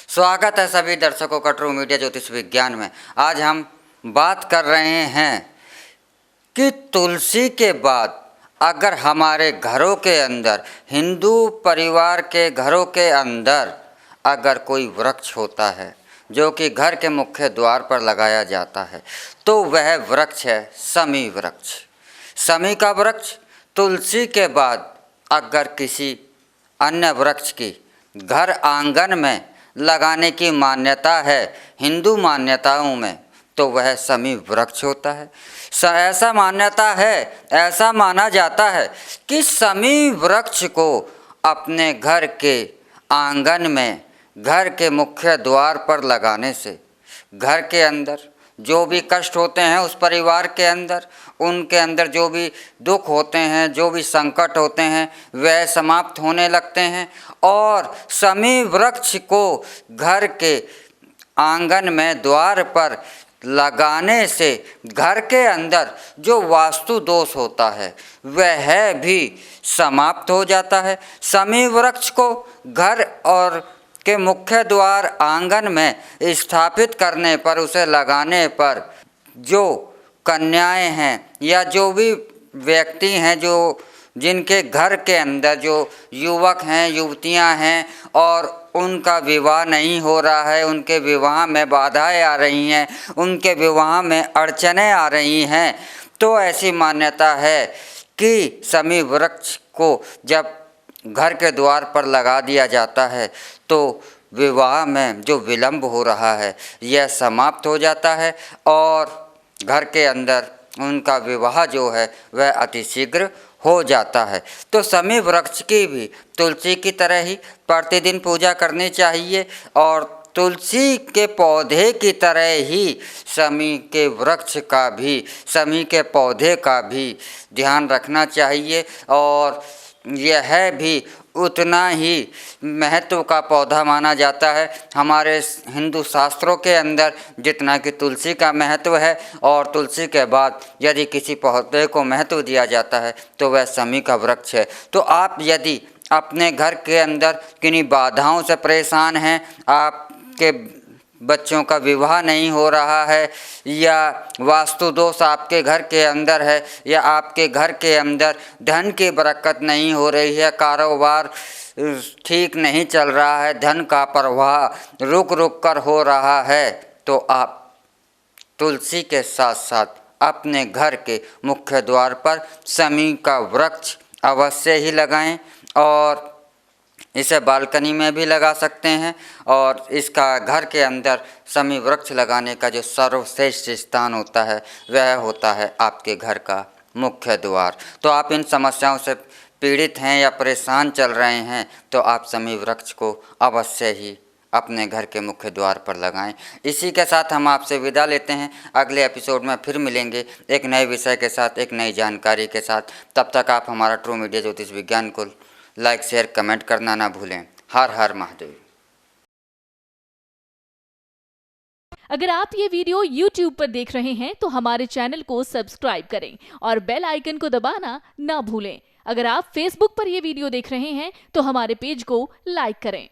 स्वागत है सभी दर्शकों का ट्रू मीडिया ज्योतिष विज्ञान में। आज हम बात कर रहे हैं कि तुलसी के बाद अगर हमारे घरों के अंदर, हिंदू परिवार के घरों के अंदर अगर कोई वृक्ष होता है जो कि घर के मुख्य द्वार पर लगाया जाता है तो वह वृक्ष है शमी वृक्ष। शमी का वृक्ष तुलसी के बाद अगर किसी अन्य वृक्ष की घर आंगन में लगाने की मान्यता है हिंदू मान्यताओं में तो वह शमी वृक्ष होता है। ऐसा मान्यता है, ऐसा माना जाता है कि शमी वृक्ष को अपने घर के आंगन में, घर के मुख्य द्वार पर लगाने से घर के अंदर जो भी कष्ट होते हैं उस परिवार के अंदर, उनके अंदर जो भी दुख होते हैं, जो भी संकट होते हैं वह समाप्त होने लगते हैं। और शमी वृक्ष को घर के आंगन में, द्वार पर लगाने से घर के अंदर जो वास्तु दोष होता है वह भी समाप्त हो जाता है। शमी वृक्ष को घर और के मुख्य द्वार आंगन में स्थापित करने पर, उसे लगाने पर जो कन्याएं हैं या जो भी व्यक्ति हैं जो जिनके घर के अंदर जो युवक हैं, युवतियां हैं और उनका विवाह नहीं हो रहा है, उनके विवाह में बाधाएं आ रही हैं, उनके विवाह में अड़चनें आ रही हैं, तो ऐसी मान्यता है कि शमी वृक्ष को जब घर के द्वार पर लगा दिया जाता है तो विवाह में जो विलंब हो रहा है यह समाप्त हो जाता है और घर के अंदर उनका विवाह जो है वह अतिशीघ्र हो जाता है। तो शमी वृक्ष की भी तुलसी की तरह ही प्रतिदिन पूजा करनी चाहिए और तुलसी के पौधे की तरह ही शमी के वृक्ष का भी, शमी के पौधे का भी ध्यान रखना चाहिए और यह भी उतना ही महत्व का पौधा माना जाता है हमारे हिंदू शास्त्रों के अंदर जितना कि तुलसी का महत्व है। और तुलसी के बाद यदि किसी पौधे को महत्व दिया जाता है तो वह शमी का वृक्ष है। तो आप यदि अपने घर के अंदर किन्हीं बाधाओं से परेशान हैं, आपके बच्चों का विवाह नहीं हो रहा है या वास्तु दोष आपके घर के अंदर है या आपके घर के अंदर धन की बरकत नहीं हो रही है, कारोबार ठीक नहीं चल रहा है, धन का प्रवाह रुक रुक कर हो रहा है, तो आप तुलसी के साथ साथ अपने घर के मुख्य द्वार पर शमी का वृक्ष अवश्य ही लगाएं और इसे बालकनी में भी लगा सकते हैं। और इसका घर के अंदर शमी वृक्ष लगाने का जो सर्वश्रेष्ठ स्थान होता है वह होता है आपके घर का मुख्य द्वार। तो आप इन समस्याओं से पीड़ित हैं या परेशान चल रहे हैं तो आप शमी वृक्ष को अवश्य ही अपने घर के मुख्य द्वार पर लगाएं। इसी के साथ हम आपसे विदा लेते हैं। अगले एपिसोड में फिर मिलेंगे एक नए विषय के साथ, एक नई जानकारी के साथ। तब तक आप हमारा ट्रू मीडिया ज्योतिष विज्ञान को लाइक, शेयर, कमेंट करना ना भूलें। हर हर महादेव। अगर आप ये वीडियो YouTube पर देख रहे हैं तो हमारे चैनल को सब्सक्राइब करें और बेल आइकन को दबाना ना भूलें। अगर आप Facebook पर ये वीडियो देख रहे हैं तो हमारे पेज को लाइक करें।